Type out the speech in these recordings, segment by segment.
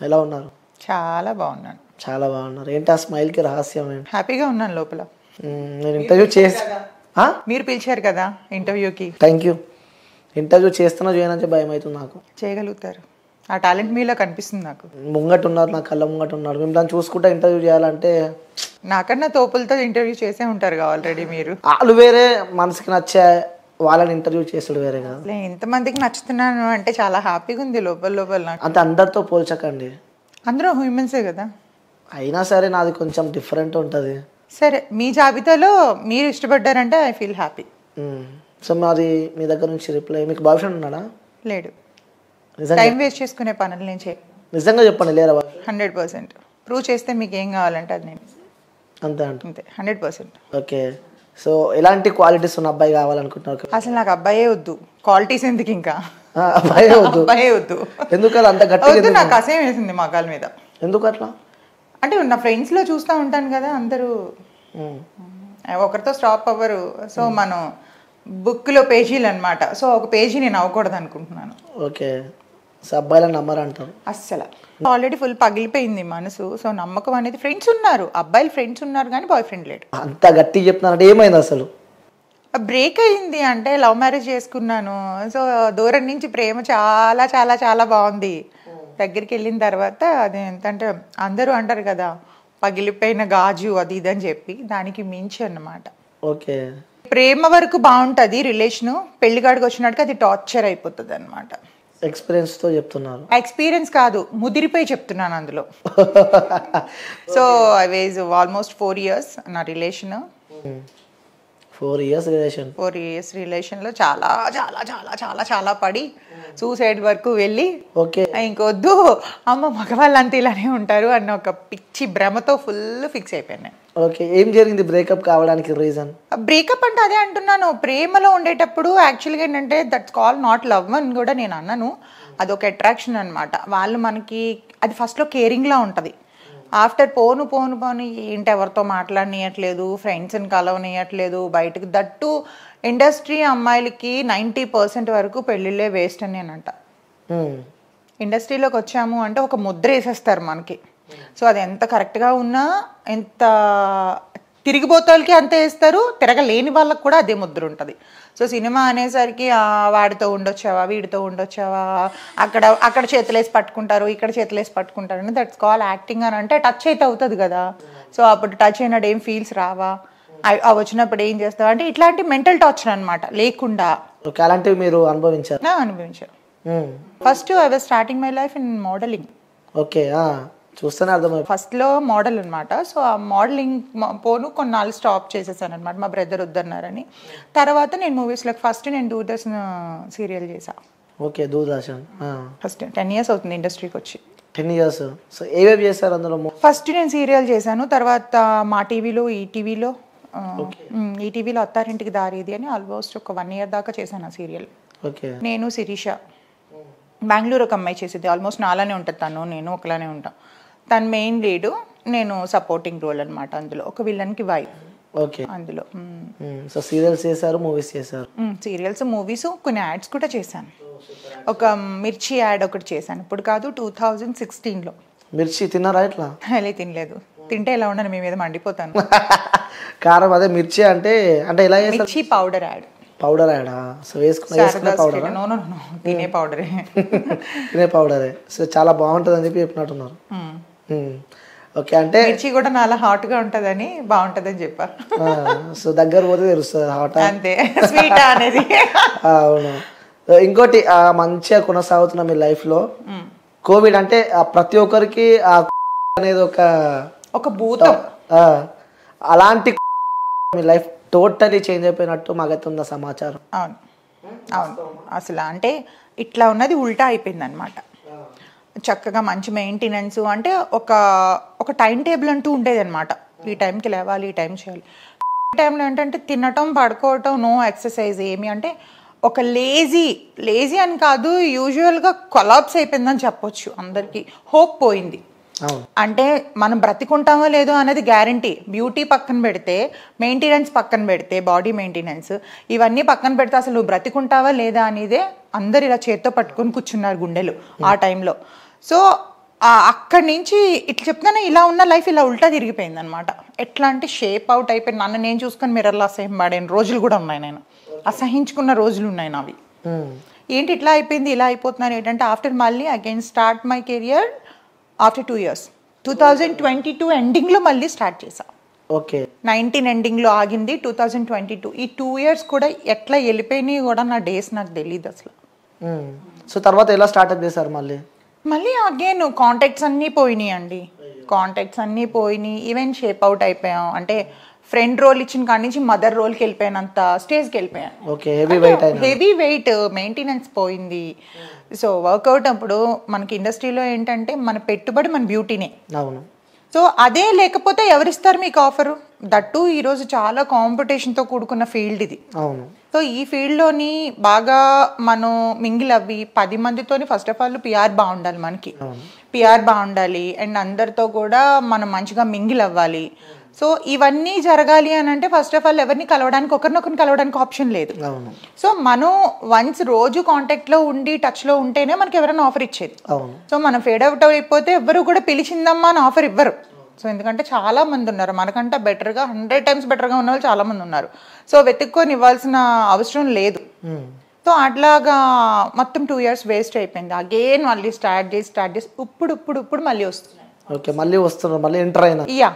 ఎలా ఉన్నారు? చాలా బాగున్నాను. చాలా బాగున్నారు. ఏంటి ఆ స్మైల్కి రహస్యం ఏంటి? హ్యాపీగా ఉన్నాను లోపల. నేను ఇంటర్వ్యూ చేసి మీరు పిలిచారు కదా ఇంటర్వ్యూకి. Thank you. ఇంటర్వ్యూ చేస్తున్నా చేయనంటే భయం అవుతుంది నాకు. చేయగలుగుతారు, ఆ టాలెంట్ మీలో కనిపిస్తుంది నాకు. ముంగట ఉన్నారు, నా కళ్ళ ముంగట ఉన్నారు. మేము దాన్ని చూసుకుంటా ఇంటర్వ్యూ చేయాలంటే నాకన్నా తోపులతో ఇంటర్వ్యూ చేసే ఉంటారు ఆల్రెడీ మీరు. వాళ్ళు వేరే, మనసుకి నచ్చే వాళ్ళని ఇంటర్వ్యూ చేసాడు వేరే కాదు. ఇంతమందికి నచ్చుతున్నాను అంటే చాలా హ్యాపీగా ఉంది లోపల లోపల నాకు. అంతే, అందరితో పోల్చకండి. అందరూ హ్యూమన్సే కదా. అయినా సరే నాది కొంచెం డిఫరెంట్ ఉంటుంది. సరే, మీ జాబితాలో మీరు ఇష్టపడ్డారంటే ఐ ఫీల్ హ్యాపీ. సో మాది మీ దగ్గర నుంచి రిప్లై. మీకు బాయ్ ఫ్రెండ్ ఉన్నాడా? లేడు. నిజంగా టైం వేస్ట్ చేసుకునే పనులు నేను చేయ. నిజంగా చెప్పండి, లేరా? 100% ప్రూవ్ చేస్తే మీకు ఏం కావాలంటే అది నేను. అంతే అంట. అంతే, 100%. ఓకే. సో ఎలాంటి క్వాలిటీస్ ఉన్న అబ్బాయి కావాలనుకుంటున్నారు? అసలు నాకు అబ్బాయే వద్దు, క్వాలిటీస్ ఎందుకు ఇంకా. అబ్బాయే వద్దు. అబ్బాయే వద్దు. ఎందుకు అలా అంత గట్టిగా? నాకు అసహ్యం వేసింది మగాల మీద. ఎందుకు అట్లా? అంటే నా ఫ్రెండ్స్లో చూస్తూ ఉంటాను కదా, అందరూ ఒకరితో స్టాప్ అవ్వరు. సో మనం బుక్లో పేజీలు అనమాట. సో ఒక పేజీ నేను అవ్వకూడదు అనుకుంటున్నాను. ఓకే. సో అబ్బాయిలను నమ్మరంటారు అస్సలు. ఆల్రెడీ ఫుల్ పగిలిపోయింది మనసు. సో నమ్మకం అనేది, ఫ్రెండ్స్ ఉన్నారు, అబ్బాయిలు ఫ్రెండ్స్ ఉన్నారు కానీ బాయ్ ఫ్రెండ్ లేడు. అంత గట్టిగా చెప్తున్నారంటే ఏమైంది అసలు? బ్రేక్ అయింది. అంటే లవ్ మ్యారేజ్ చేసుకున్నాను. సో దూరం నుంచి ప్రేమ చాలా చాలా చాలా బాగుంది. దగ్గరికి వెళ్ళిన తర్వాత అది ఎంతంటే అందరూ అంటారు కదా పగిలిపోయిన గాజు అది ఇది అని చెప్పి, దానికి మించి అన్నమాట. ఓకే. ప్రేమ వరకు బాగుంటుంది రిలేషను, పెళ్లిగాడికి వచ్చినట్టుగా అది టార్చర్ అయిపోతుంది అనమాట. ఎక్స్పీరియన్స్తో చెప్తున్నారు? ఎక్స్పీరియన్స్ కాదు, ముదిరిపోయి చెప్తున్నాను అందులో. So I was almost 4 years నా రిలేషన్. 4 years relation. 4 years రిలేషన్లో చాలా చాలా చాలా చాలా చాలా పడి సూసైడ్ వరకు వెళ్ళి, ఓకే ఇంకొద్దు అమ్మ మగవాళ్ళంతా ఇలానే ఉంటారు అన్న ఒక పిచ్చి భ్రమతో ఫుల్ ఫిక్స్ అయిపోయాను. ఓకే. ఏం జరిగింది బ్రేకప్ కావడానికి రీజన్? బ్రేకప్ అంటే అదే అంటున్నాను, ప్రేమలో ఉండేటప్పుడు యాక్చువల్గా ఏంటంటే దట్స్ కాల్ నాట్ లవ్ అని కూడా నేను అన్నాను. అదొక అట్రాక్షన్ అనమాట. వాళ్ళు మనకి అది ఫస్ట్లో కేరింగ్లా ఉంటుంది. ఆఫ్టర్ పోను పోను పోను ఏంటి ఎవరితో మాట్లాడనీయట్లేదు, ఫ్రెండ్స్ని కలవనీయట్లేదు బయటకు. దట్టు ఇండస్ట్రీ అమ్మాయిలకి 90% వరకు పెళ్ళిళ్ళే వేస్ట్ అని నేనంట. ఇండస్ట్రీలోకి వచ్చాము అంటే ఒక ముద్ర వేసేస్తారు మనకి. సో అది ఎంత కరెక్ట్గా ఉన్నా, ఎంత తిరిగిపోతాలకి అంతే వేస్తారు, తిరగలేని వాళ్ళకి కూడా అదే ముద్ర ఉంటుంది. సో సినిమా అనేసరికి వాడితో ఉండొచ్చావా, వీడితో ఉండొచ్చావా, అక్కడ చేతులేసి పట్టుకుంటారు, ఇక్కడ చేతులేసి పట్టుకుంటారు అని. దట్స్ కాల్ యాక్టింగ్ అని. అంటే టచ్ అయితే అవుతుంది కదా. సో అప్పుడు టచ్ అయినట్టు ఏం ఫీల్స్ రావా, వచ్చినప్పుడు ఏం చేస్తావా అంటే ఇట్లాంటి మెంటల్ టార్చర్ అనమాట లేకుండా. అలాంటివి మీరు అనుభవించారు? అనుభవించారు. First I was starting my life in modelling. Okay. చూస్తేనే అర్థమైంది. ఫస్ట్లో మోడల్ అనమాట. సో ఆ మోడలింగ్ పోను కొన్నాళ్ళు స్టాప్ చేసేసాను అనమాట, మా బ్రదర్ వద్దన్నారని. తర్వాత నేను మూవీస్లోకి ఫస్ట్ నేను దూరదర్శన్ సీరియల్ చేశాను. ఓకే. దూరదర్శన్ ఫస్ట్ 10 years అవుతుంది ఇండస్ట్రీకి వచ్చి. 10 years. సో ఏవేవి చేశారు అందులో? ఫస్ట్ నేను సీరియల్ చేశాను, తర్వాత మా టీవీలో, ఈటీవీలో అత్తారింటికి దారేది అని ఆల్మోస్ట్ ఒక 1 year దాకా చేశాను ఆ సీరియల్. ఓకే. నేను శిరీష, బెంగళూరు ఒక అమ్మాయి చేసేది. ఆల్మోస్ట్ నాలానే ఉంటుంది తను, నేను ఒకలానే ఉంటాం. తను మెయిన్ లీడు, నేను సపోర్టింగ్ రోల్ అనమాట. అందులో ఒక విలన్కి వైఫ్. ఓకే. అందులో సో సీరియల్స్ చేశారు, మూవీస్ చేశారు? సీరియల్స్, మూవీస్, కొన్ని యాడ్స్ కూడా చేశాను. ఒక మిర్చి యాడ్ ఒకటి చేశాను, ఇప్పుడు కాదు 2016లో. మిర్చి తిన్నారా? ఇట్లా అలా తినలేదు, తింటే ఎలా ఉండను, మీ మీద మండిపోతాను. కారం అదే మిర్చి అంటే అంటే ఎలా చేస్తారు? మిర్చి పౌడర్ యాడ్. పౌడర్ యాడా? సో వేసుకునే పౌడర్? నో తినే పౌడరే. తినే పౌడరే. సో చాలా బాగుంటుంది అని చెప్పి చెప్పినట్టున్నారు. ఓకే. అంటే మిర్చి కూడా నాలా హాట్గా ఉంటుందని బాగుంటుందని చెప్పా. సో దగ్గర పోతే తెలుస్తుంది హాట్ అంతే, స్వీట్ అనేది. అవును. ఇంకోటి మంచిగా కొనసాగుతున్న మీ లైఫ్లో కోవిడ్ అంటే ప్రతి ఒక్కరికి అనేది ఒక భూతం. అలాంటి మీ లైఫ్ టోటలీ చేంజ్ అయిపోయినట్టు మాకైతే ఉన్న సమాచారం. అవును అవును. అసలు అంటే ఇట్లా ఉన్నది ఉల్టా అయిపోయింది అనమాట. చక్కగా మంచి మెయింటెనెన్స్ అంటే ఒక టైం టేబుల్ అంటూ ఉండేది అనమాట. ఈ టైంకి లేవాలి, ఈ టైం చేయాలి. ఈ టైంలో ఏంటంటే తినటం, పడుకోవటం, నో ఎక్సర్సైజ్ ఏమి. అంటే ఒక లేజీ అని కాదు, యూజువల్గా కొలాప్స్ అయిపోయిందని చెప్పొచ్చు. అందరికీ హోప్ పోయింది. అంటే మనం బ్రతికుంటామో లేదో అనేది గ్యారంటీ. బ్యూటీ పక్కన పెడితే, మెయింటెనెన్స్ పక్కన పెడితే, బాడీ మెయింటెనెన్స్ ఇవన్నీ పక్కన పెడితే అసలు నువ్వు బ్రతికుంటావా లేదా అనేదే అందరు ఇలా చేత్తో పట్టుకొని కూర్చున్నారు గుండెలు ఆ టైంలో. సో అక్కడి నుంచి ఇట్లా చెప్తానే ఇలా ఉన్న లైఫ్ ఇలా ఉల్టా తిరిగిపోయింది అనమాట. ఎట్లా అంటే షేప్ అవుట్ అయిపోయింది. నన్ను నేను చూసుకొని మిర్రర్లో అసహ్యం పడిన రోజులు కూడా ఉన్నాయి, నేను అసహించుకున్న రోజులు ఉన్నాయి నావి. ఏంటి ఇట్లా అయిపోయింది, ఇలా అయిపోతున్నాను ఏంటంటే ఆఫ్టర్ మళ్ళీ again start my career after 2 years. 2022 ఎండింగ్లో మళ్ళీ స్టార్ట్ చేశా. ఓకే 19 ఎండింగ్లో ఆగింది 2022. ఈ 2 years కూడా ఎట్లా వెళ్ళిపోయినాయి కూడా నా డేస్ నాకు తెలియదు అసలు. సో తర్వాత ఎలా స్టార్ట్అప్ చేశారు మళ్ళీ అగైన్ కాంటాక్ట్స్ అన్నీ పోయినాయి అండి. కాంటాక్ట్స్ అన్నీ పోయినాయి. ఈవెన్ షేప్ అవుట్ అయిపోయాం. అంటే ఫ్రెండ్ రోల్ ఇచ్చిన కాడి నుంచి మదర్ రోల్కి వెళ్ళిపోయినంత స్టేజ్కి వెళ్ళిపోయాను. హెవీ వెయిట్ మెయింటెనెన్స్ పోయింది. సో వర్కౌట్ అప్పుడు మనకి ఇండస్ట్రీలో ఏంటంటే మన పెట్టుబడి మన బ్యూటీనే. అవును. సో అదే లేకపోతే ఎవరిస్తారు మీకు ఆఫరు? దట్టు ఈరోజు చాలా కాంపిటీషన్తో కూడుకున్న ఫీల్డ్ ఇది. అవును. సో ఈ ఫీల్డ్లోని బాగా మనం మింగిల్ అవ్వి 10 మందితోని ఫస్ట్ ఆఫ్ ఆల్ పిఆర్ బాగుండాలి, మనకి పిఆర్ బాగుండాలి అండ్ అందరితో కూడా మనం మంచిగా మింగిల్ అవ్వాలి. సో ఇవన్నీ జరగాలి అని అంటే ఫస్ట్ ఆఫ్ ఆల్ ఎవరిని కలవడానికి ఒకరినొకరిని కలవడానికి ఆప్షన్ లేదు. సో మనం వన్స్ రోజు కాంటాక్ట్లో ఉండి టచ్లో ఉంటేనే మనకి ఎవరైనా ఆఫర్ ఇచ్చేది. సో మనం ఫేడ్ అవుట్ అయిపోతే ఎవరు కూడా పిలిచిందమ్మా అని ఆఫర్ ఇవ్వరు. సో ఎందుకంటే చాలా మంది ఉన్నారు మనకంటే బెటర్గా 100 times బెటర్గా ఉన్న వాళ్ళు చాలా మంది ఉన్నారు. సో వెతుక్కొని ఇవ్వాల్సిన అవసరం లేదు. సో అట్లాగా మొత్తం 2 years వేస్ట్ అయిపోయింది. అగైన్ మళ్ళీ స్టార్ట్ చేసి ఇప్పుడు మళ్ళీ వస్తున్నాయి. ఓకే, మళ్ళీ వస్తున్నారు, మళ్ళీ ఎంటర్ అయినా. యా.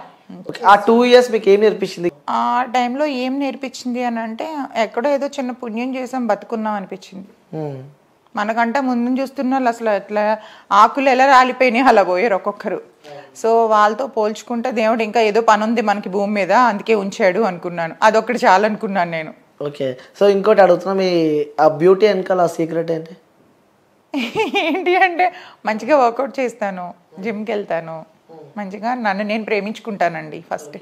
ఆ 2 years మీకు ఏం నేర్పించింది? ఆ టైంలో ఏం నేర్పించింది అని అంటే ఎక్కడో ఏదో చిన్న పుణ్యం చేసాం బతుకున్నాం అనిపించింది. మనకంటే ముందు చూస్తున్న వాళ్ళు అసలు ఎట్లా ఆకులు ఎలా రాలిపోయినాయి అలా పోయారు ఒక్కొక్కరు. సో వాళ్ళతో పోల్చుకుంటే దేవుడు ఇంకా ఏదో పని ఉంది మనకి భూమి మీద అందుకే ఉంచాడు అనుకున్నాను. అదొక్కటి చాలా అనుకున్నాను నేను. ఓకే. సో ఇంకోటి అడుగుతున్నా, మీ ఆ బ్యూటీ వెనకాల సీక్రెట్ ఏంటి? ఏంటి అంటే మంచిగా వర్కౌట్ చేస్తాను, జిమ్కి వెళ్తాను, మంచిగా నన్ను నేను ప్రేమించుకుంటానండి ఫస్ట్.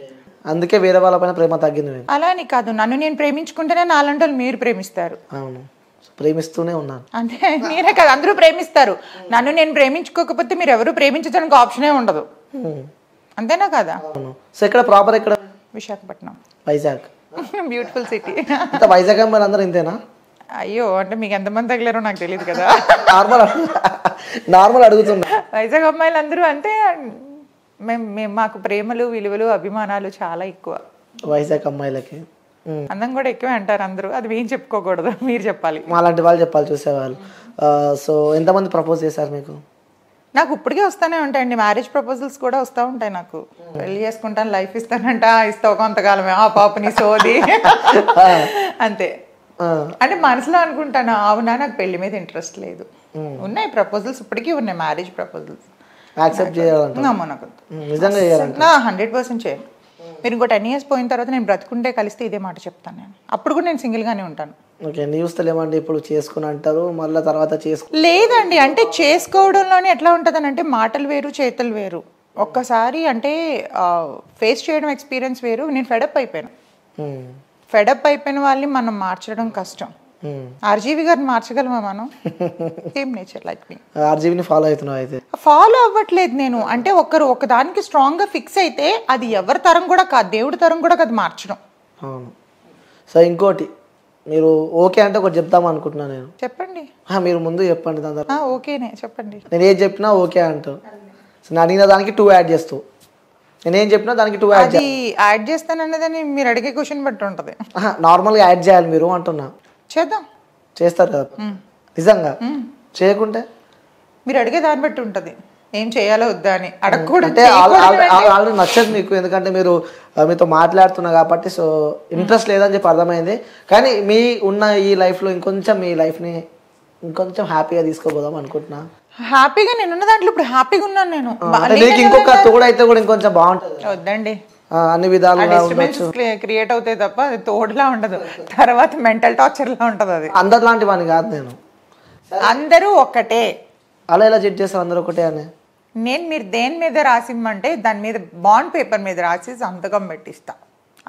అందుకే వేరే వాళ్ళ పైన ప్రేమ తగ్గింది. అలా అని కాదు, నన్ను నేను ప్రేమించుకుంటేనే నాలంటి వాళ్ళు మీరు ప్రేమిస్తారు. అవును, ప్రేమిస్తూనే ఉన్నాను. అంటే మీరే కదా, అందరూ ప్రేమిస్తారు. నన్ను నేను ప్రేమించుకోకపోతే మీరు ఎవరు ప్రేమించడానికి ఆప్షనే ఉండదు. అంతేనా కదా? సో ఇక్కడ ప్రాపర్ ఎక్కడ? విశాఖపట్నం. వైజాగ్. Beautiful city. అంటే వైజాగ్ అమ్మాయిలు అందరూ ఇంతేనా? అయ్యో, అంటే మీకు ఎంతమంది తగిలారో నాకు తెలియదు కదా. నార్మల్ అడుగుతున్నా. వైజాగ్ అమ్మాయిలు అందరూ అంటే మేము మాకు ప్రేమలు విలువలు అభిమానాలు చాలా ఎక్కువ. వైజాగ్ అమ్మాయిలకి అందం కూడా ఎక్కువే అంటారు అందరూ. అది మేము చెప్పుకోకూడదు, మీరు చెప్పాలి. అలాంటి వాళ్ళు చెప్పాలి, చూసేవాళ్ళు. సో ఎంతమంది ప్రపోజ్ చేశారు మీకు? నాకు ఇప్పటికే వస్తూనే ఉంటాయండి, మ్యారేజ్ ప్రపోజల్స్ కూడా వస్తూ ఉంటాయి. నాకు పెళ్లి చేసుకుంటాను, లైఫ్ ఇస్తానంట, ఇస్తావు కొంతకాలమే, ఆ పాపని సోది అంతే. అంటే మనసులో అనుకుంటాను, అవునా నాకు పెళ్లి మీద ఇంట్రెస్ట్ లేదు. ఉన్నాయి ప్రపోజల్స్, ఇప్పటికీ ఉన్నాయి మ్యారేజ్ ప్రపోజల్స్. యాక్సెప్ట్ చేయాలంటే నాకు నిజంగా 100% చేయాలి. మీరు ఇంకో 10 years పోయిన తర్వాత నేను బ్రతుకుంటే కలిస్తే ఇదే మాట చెప్తాను నేను. అప్పుడు కూడా నేను సింగిల్గానే ఉంటాను. ఓకే, న్యూస్తలేమండి ఇప్పుడు చేసుకుని అంటారు, మళ్ళీ తర్వాత లేదండి. అంటే చేసుకోవడంలోనే ఎట్లా ఉంటుంది అంటే మాటలు వేరు చేతులు వేరు. ఒక్కసారి అంటే ఫేస్ చేయడం ఎక్స్పీరియన్స్ వేరు. నేను ఫెడప్ అయిపోయాను. ఫెడప్ అయిపోయిన వాళ్ళని మనం మార్చడం కష్టం. ఆర్జీవి గారిని మార్చగలమా మనం? సేమ్ నేచర్ లైక్ మీ. ఆర్జీవిని ఫాలో అవుతున్నావు అయితే? ఫాలో అవ్వట్లేదు నేను. అంటే ఒకదానికి స్ట్రాంగ్ గా ఫిక్స్ అయితే అది ఎవరి తరం కూడా కాదు, దేవుడి తరం కూడా కాదు మార్చడం. అవును. సో ఇంకోటి, మీరు ఓకే అంటే ఒకటి చెప్తాం అనుకుంటున్నాను నేను. చెప్పండి. మీరు ముందు చెప్పండి దాని తర్వాత. ఓకేనే చెప్పండి. నేను ఏం చెప్పినా ఓకే అంటావు. నేను అడిగిన దానికి 2 యాడ్ చేస్తావు, నేనేం చెప్పినా దానికి 2 యాడ్ చేస్తానన్నదని మీరు అడిగే క్వశ్చన్ బట్టి ఉంటుంది. నార్మల్గా యాడ్ చేయాలి మీరు అంటున్నా. చేద్దాం. చేస్తారు కదా నిజంగా? చేయకుంటే మీరు అడిగే దాన్ని బట్టి ఉంటుంది ఏం చేయాలో వద్దా అని. అడగకూడదు అంటే ఆల్రెడీ నచ్చదు మీకు, ఎందుకంటే మీరు మీతో మాట్లాడుతున్నా కాబట్టి. సో ఇంట్రెస్ట్ లేదని చెప్పి అర్థమైంది. కానీ మీ ఉన్న ఈ లైఫ్లో ఇంకొంచెం మీ లైఫ్ని ఇంకొంచెం హ్యాపీగా తీసుకోపోదాం అనుకుంటున్నా. హ్యాపీగా నేనున్న దాంట్లో ఇప్పుడు హ్యాపీగా ఉన్నాను నేను. ఇంకొక తోడైతే కూడా ఇంకొంచెం బాగుంటుంది. వద్దండి, అన్ని విధాలుగా క్రియేట్ అవుతాయి తప్ప అది తోడులా ఉండదు. తర్వాత మెంటల్ టార్చర్ లా ఉంటది. అది అందరు లాంటి వాడిని కాదు నేను. అందరూ ఒకటే. అలా ఎలా జడ్జ్ చేస్తారు అందరూ ఒకటే అని? నేను మీరు దేని మీద రాసిమ్మంటే దాని మీద బాండ్ పేపర్ మీద రాసి సంతకం పెట్టిస్తా.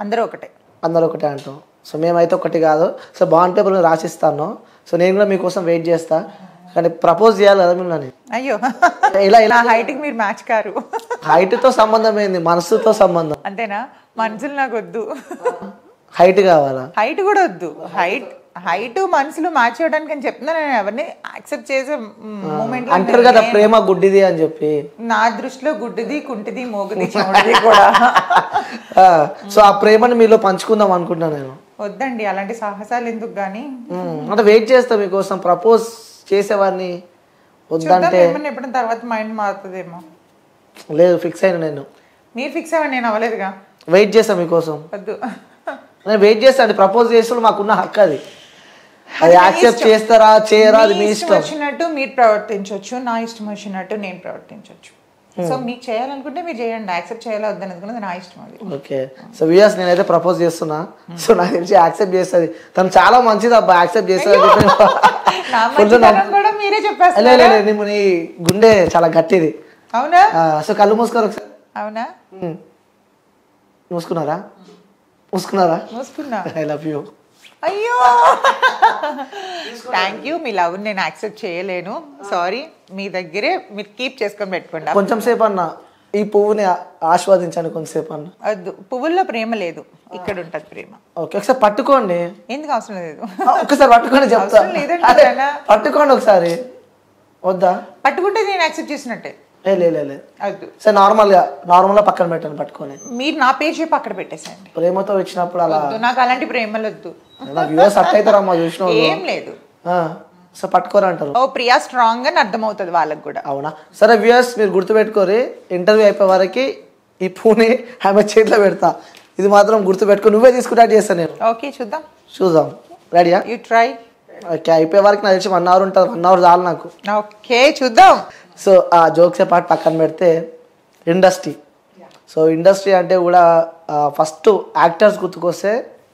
అందరూ ఒకటే. అందరూ ఒకటే అంటాం. సో మేమైతే ఒకటి కాదు. సో బాండ్ పేపర్ మీద రాసిస్తాను. సో నేను కూడా మీకోసం వెయిట్ చేస్తా. కానీ ప్రపోజ్ చేయాలి కదా మిమ్మల్ని. అయ్యో, ఇలా హైట్కి మీరు మ్యాచ్ కారు. హైట్తో సంబంధం ఏంది, మనసుతో సంబంధం. అంతేనా? మనసులు నాకు వద్దు, హైట్ కావాలా? హైట్ కూడా వద్దు. హైట్ హైట్ మనసులు మ్యాచ్ అవ్వడానికి అని చెప్తున్నా, నేను ఎవరిని యాక్సెప్ట్ చేసే మూమెంట్ అంటారు కదా ప్రేమ గుడ్డిది అని చెప్పి. నా దృష్టిలో గుడ్డిది, కుంటిది, మోగుది, చెవుడిది కూడా. సో ఆ ప్రేమని మీలో పంచుకుందాం అనుకుంటున్నాను నేను. వద్దండి అలాంటి సాహసాలు ఎందుకు గానీ. అంటే వెయిట్ చేస్తా మీకోసం. ప్రపోజ్ చేసేవాడిని వద్దంటే ఎప్పుడైనా తర్వాత మైండ్ మారుతుందేమో. లేదు, ఫిక్స్ అయినా నేను. మీరు ఫిక్స్ అవ్వండి, నేను అవ్వలేదుగా. వెయిట్ చేస్తా మీకోసం. వద్దు, నేను వెయిట్ చేస్తాను. ప్రపోజ్ చేస్తే మాకున్న హక్కు అది. అది యాక్సెప్ట్ చేస్తారా చేయరా అది మీ ఇష్టం. వచ్చినట్టు మీరు ప్రవర్తించవచ్చు, నా ఇష్టం వచ్చినట్టు నేను ప్రవర్తించవచ్చు. సో మీకు చేయాలనుకుంటే మీరు చేయండి, యాక్సెప్ట్ చేయాలా వద్దనేది నా ఇష్టం అది. ఓకే. సో వ్యూయర్స్ నేనైతే ప్రపోజ్ చేస్తున్నా. సో నాకు తెలిసి యాక్సెప్ట్ చేస్తుంది. తను చాలా మంచిది అబ్బా, యాక్సెప్ట్ చేస్తుంది. మీరే చెప్పేస్తారు. నీ గుండె చాలా గట్టిది. అవునా? సో కళ్ళు మూసుకోరు ఒకసారి. అవునా? మూసుకున్నారా? మూసుకున్నా. I love you. అయ్యో థ్యాంక్ యూ. మీ లవ్ నేను యాక్సెప్ట్ చేయలేను, సారీ. మీ దగ్గరే మీరు కీప్ చేసుకొని పెట్టుకోండి. కొంచెం సేపు అన్న ఈ పువ్వుని ఆస్వాదించండి కొంచెంసేపు అన్న. వద్దు, పువ్వుల్లో ప్రేమ లేదు, ఇక్కడ ఉంటది ప్రేమ. ఓకే, ఒకసారి పట్టుకోండి. ఎందుకు అవసరం లేదు? ఒకసారి పట్టుకోండి, చెప్తా. పట్టుకోండి ఒకసారి. వద్దా? పట్టుకుంటే నేను యాక్సెప్ట్ చేసినట్టే. సార్ నార్మల్ గా పక్కన పెట్టండి పట్టుకొని. మీరు నా పేరు చెప్పి అక్కడ పెట్టేసేయండి. ప్రేమతో ఇచ్చినప్పుడు అలా. నాకు అలాంటి ప్రేమలు వద్దు. అవుతారమ్మా చూసిన. ఏం లేదు. సో పట్టుకోరంటారు. ఓ ప్రియా స్ట్రాంగ్ అని అర్థమవుతుంది వాళ్ళకి కూడా. అవునా? సరే వ్యూయర్స్ మీరు గుర్తుపెట్టుకోరి, ఇంటర్వ్యూ అయిపోయే వరకు ఈ పూని ఆమె చేతిలో పెడతా. ఇది మాత్రం గుర్తుపెట్టుకో. నువ్వే తీసుకుంటా చేస్తాను నేను. ఓకే, చూద్దాం. రెడీయా? You try. ఓకే, అయిపోయే వరకు నాకు తెలిసి 1 hour ఉంటుంది. 1 hour చాలు నాకు. ఓకే, చూద్దాం. సో ఆ జోక్సే పార్ట్ పక్కన పెడితే ఇండస్ట్రీ. సో ఇండస్ట్రీ అంటే కూడా ఫస్ట్ యాక్టర్స్ గుర్తుకొస్తే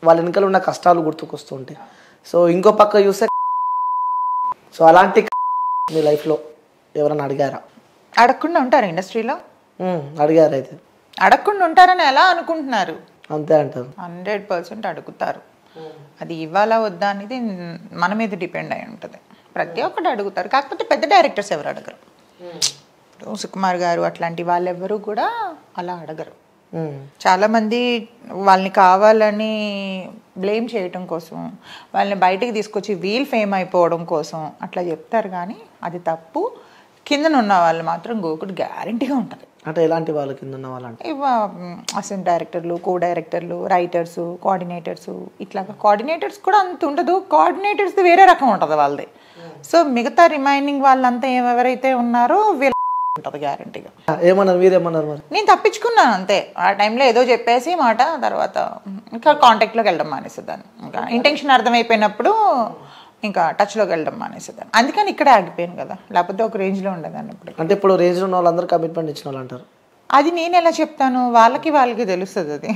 వాళ్ళ వెనకాల ఉన్న కష్టాలు గుర్తుకొస్తూ ఉంటాయి. సో ఇంకో పక్క చూస్తే, సో అలాంటి మీ లైఫ్లో ఎవరైనా అడిగారా? అడగకుండా ఉంటారు ఇండస్ట్రీలో? అడిగారు. అయితే అడగకుండా ఉంటారని ఎలా అనుకుంటున్నారు? అంతే అంటారు. 100% అడుగుతారు. అది ఇవ్వాలా వద్దా అనేది మన మీద డిపెండ్ అయి ఉంటుంది. ప్రతి ఒక్కటి అడుగుతారు, కాకపోతే పెద్ద డైరెక్టర్స్ ఎవరు అడగరు. సుకుమార్ గారు అట్లాంటి వాళ్ళెవ్వరూ కూడా అలా అడగరు. చాలా మంది వాళ్ళని కావాలని బ్లేమ్ చేయటం కోసం, వాళ్ళని బయటికి తీసుకొచ్చి వీల్ ఫేమ్ అయిపోవడం కోసం అట్లా చెప్తారు, కానీ అది తప్పు. కిందన ఉన్న వాళ్ళు మాత్రం గోకుడు గ్యారంటీగా ఉంటుంది. అంటే ఎలాంటి వాళ్ళు కింద ఉన్న వాళ్ళు అంటే అసిస్టెంట్ డైరెక్టర్లు, కో డైరెక్టర్లు, రైటర్స్, కోఆర్డినేటర్స్. ఇట్లాగా కోఆర్డినేటర్స్ కూడా అంత ఉండదు, కోఆర్డినేటర్స్ వేరే రకం ఉంటుంది వాళ్ళది. సో మిగతా రిమైనింగ్ వాళ్ళంతా ఎవరైతే ఉన్నారో వీళ్ళ ఉంటుంది గ్యారంటీగా. ఏమన్నారు మీరేమన్నారు మరి? నేను తప్పించుకున్నాను అంతే. ఆ టైంలో ఏదో చెప్పేసి మాట, తర్వాత ఇంకా కాంటాక్ట్లోకి వెళ్ళడం మానేసేదాన్ని. ఇంకా ఇంటెన్షన్ అర్థమైపోయినప్పుడు ఇంకా టచ్లోకి వెళ్ళడం మానేసేదాన్ని. అందుకని ఇక్కడే ఆగిపోయాను కదా, లేకపోతే ఒక రేంజ్లో ఉండేదాన్ని ఇప్పుడు. అంటే ఇప్పుడు రేంజ్లో ఉన్న వాళ్ళందరూ కమిట్మెంట్ ఇచ్చిన వాళ్ళు అంటారు. అది నేను ఎలా చెప్తాను? వాళ్ళకి తెలుస్తుంది. అది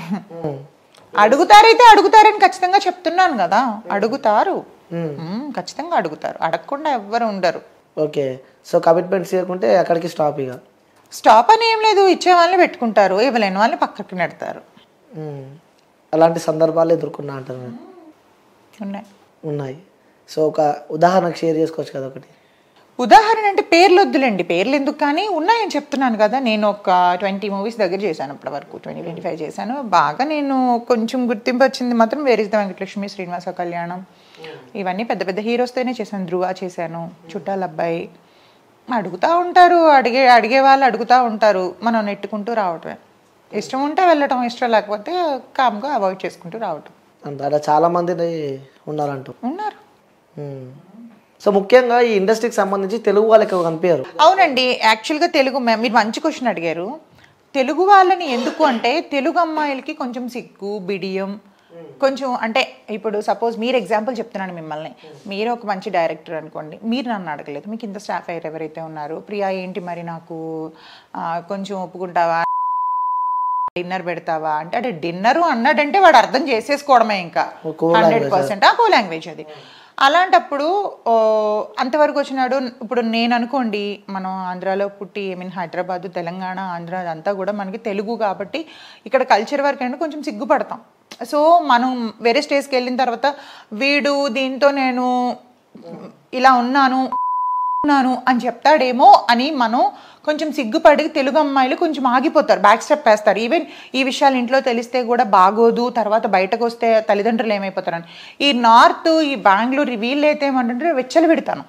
అడుగుతారైతే అడుగుతారని ఖచ్చితంగా చెప్తున్నాను కదా. అడుగుతారు, ఖచ్చితంగా అడుగుతారు. అడగకుండా ఎవ్వరు ఉండరు. ఓకే. సో కమిట్మెంట్స్ ఇవ్వకుంటే అక్కడికి స్టాప్. ఇక స్టాప్ అని ఏం లేదు, ఇచ్చే వాళ్ళని పెట్టుకుంటారు, ఇవ్వలేని వాళ్ళని పక్కకి నెడతారు. అలాంటి సందర్భాలు ఎదుర్కొన్నా అంటారు. ఉన్నాయి. సో ఒక ఉదాహరణకు షేర్ చేసుకోవచ్చు కదా ఒకటి? ఉదాహరణ అంటే పేర్లు వద్దులేండి, పేర్లు ఎందుకు, కానీ ఉన్నాయని చెప్తున్నాను కదా. నేను ఒక 20 movies దగ్గర చేశాను ఇప్పటి వరకు. 20-25 చేశాను. బాగా నేను కొంచెం గుర్తింపు వచ్చింది మాత్రం where is the Venkatalakshmi, Srinivasa Kalyanam, ఇవన్నీ పెద్ద పెద్ద హీరోస్తోనే చేశాను. ధ్రువ చేశాను, చుట్టాల అబ్బాయి. అడుగుతూ ఉంటారు, అడిగే వాళ్ళు అడుగుతూ ఉంటారు, మనం నెట్టుకుంటూ రావటమే. ఇష్టం ఉంటే వెళ్ళటం, ఇష్టం లేకపోతే కామ్గా అవాయిడ్ చేసుకుంటూ రావటం. అలా చాలా మంది ఉన్నారు. సో ముఖ్యంగా ఈ ఇండస్ట్రీకి సంబంధించి తెలుగు వాళ్ళకి ఎక్కువ కనిపించారు. అవునండి, యాక్చువల్గా తెలుగు మీరు మంచి క్వశ్చన్ అడిగారు. తెలుగు వాళ్ళని ఎందుకు అంటే, తెలుగు అమ్మాయిలకి కొంచెం సిగ్గు, బిడియం, కొంచెం అంటే ఇప్పుడు సపోజ్ మీరు ఎగ్జాంపుల్ చెప్తున్నాను మిమ్మల్ని. మీరు ఒక మంచి డైరెక్టర్ అనుకోండి, మీరు నన్ను అడగలేదు, మీకు ఇంత స్టాఫ్ అయ్యారు ఎవరైతే ఉన్నారు, ప్రియా ఏంటి మరి నాకు కొంచెం ఒప్పుకుంటావా, డిన్నర్ పెడతావా అంటే, అంటే డిన్నరు అన్నాడంటే వాడు అర్థం చేసేసుకోవడమే ఇంకా 100%. కో లాంగ్వేజ్ అది. అలాంటప్పుడు అంతవరకు వచ్చినాడు. ఇప్పుడు నేను అనుకోండి, మనం ఆంధ్రాలో పుట్టి, హైదరాబాద్, తెలంగాణ, ఆంధ్ర అదంతా కూడా మనకి తెలుగు కాబట్టి ఇక్కడ కల్చర్ వరకు అంటే కొంచెం సిగ్గుపడతాం. సో మనం వేరే స్టేజ్కి వెళ్ళిన తర్వాత వీడు దీంతో నేను ఇలా ఉన్నాను అని చెప్తాడేమో అని మనం కొంచెం సిగ్గుపడి తెలుగు అమ్మాయిలు కొంచెం ఆగిపోతారు, బ్యాక్ స్టెప్ వేస్తారు. ఈవెన్ ఈ విషయాలు ఇంట్లో తెలిస్తే కూడా బాగోదు, తర్వాత బయటకు వస్తే తల్లిదండ్రులు ఏమైపోతారని. ఈ నార్త్, ఈ బెంగళూరు వీళ్ళు అయితే ఏమంటే వెచ్చలు పెడతాను.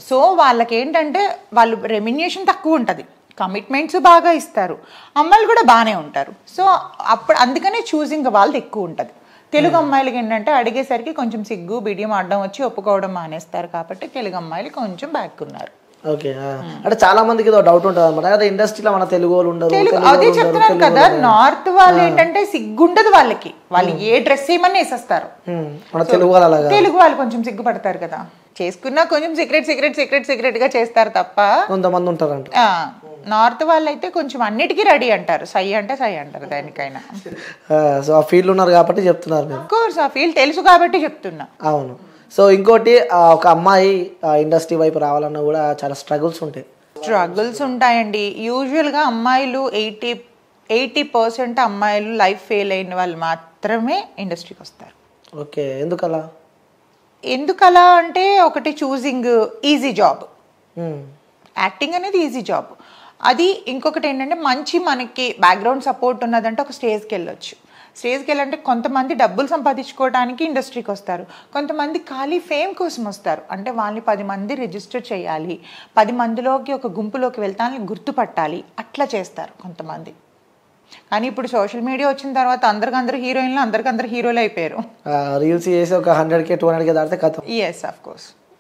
సో వాళ్ళకి ఏంటంటే వాళ్ళు రెమ్యునేషన్ తక్కువ ఉంటుంది, కమిట్మెంట్స్ బాగా ఇస్తారు, అమ్మాయిలు కూడా బాగానే ఉంటారు. సో అప్పుడు అందుకనే చూసింగ్ వాళ్ళది ఎక్కువ ఉంటుంది. తెలుగు అమ్మాయిలకి ఏంటంటే అడిగేసరికి కొంచెం సిగ్గు బిడియం అడ్డం వచ్చి ఒప్పుకోవడం మానేస్తారు, కాబట్టి తెలుగు అమ్మాయిలు కొంచెం బ్యాక్ ఉన్నారు. ఓకే, అంటే చాలా మందికి డౌట్ ఉంటుంది అనమాట, అదే ఇండస్ట్రీలో మన తెలుగు వాళ్ళు ఉండరు. అదే చెప్తున్నాను కదా, నార్త్ వాళ్ళు ఏంటంటే సిగ్గుండదు వాళ్ళకి, వాళ్ళు ఏ డ్రెస్ ఏమన్నా వేసేస్తారు. మన తెలుగు వాళ్ళు అలాగా, తెలుగు వాళ్ళు కొంచెం సిగ్గుపడతారు కదా, చేసుకున్నా కొంచెం సీక్రెట్ గా చేస్తారు తప్ప. కొంతమంది ఉంటారంట. నార్త్ వాళ్ళు అయితే కొంచెం అన్నిటికీ రెడీ అంటారు, సై అంటే సై అంటారు దానికైనా. సో ఆ ఫీల్డ్ ఉన్నారు కాబట్టి చెప్తున్నారు. ఆఫ్ కోర్స్ ఆ ఫీల్డ్ తెలుసు కాబట్టి చెప్తున్నా. అవును. సో ఇంకోటి, ఒక అమ్మాయి ఇండస్ట్రీ వైపు రావాలన్నా కూడా చాలా స్ట్రగుల్స్ ఉంటాయండి. యూజువల్గా అమ్మాయిలు 80% అమ్మాయిలు లైఫ్ ఫెయిల్ అయిన వాళ్ళు మాత్రమే ఇండస్ట్రీకి వస్తారు. ఓకే, ఎందుకలా అంటే ఒకటి చూసింగ్ ఈజీ జాబ్, యాక్టింగ్ అనేది ఈజీ జాబ్. అది ఇంకొకటి ఏంటంటే మంచి మనకి బ్యాక్గ్రౌండ్ సపోర్ట్ ఉన్నదంటే ఒక స్టేజ్కి వెళ్ళొచ్చు. స్టేజ్కి వెళ్ళాలంటే కొంతమంది డబ్బులు సంపాదించుకోవడానికి ఇండస్ట్రీకి వస్తారు, కొంతమంది ఖాళీ ఫేమ్ కోసం వస్తారు. అంటే వాళ్ళని 10 మంది రిజిస్టర్ చేయాలి, 10 మందిలోకి ఒక గుంపులోకి వెళ్తానని గుర్తుపట్టాలి, అట్లా చేస్తారు కొంతమంది. కానీ ఇప్పుడు సోషల్ మీడియా వచ్చిన తర్వాత అందరికందరూ హీరోయిన్లు, అందరికందరూ హీరోలు అయిపోయారు. రీల్స్ చేసి ఒక 100K 200K దాటితే కథ. Yes, of course.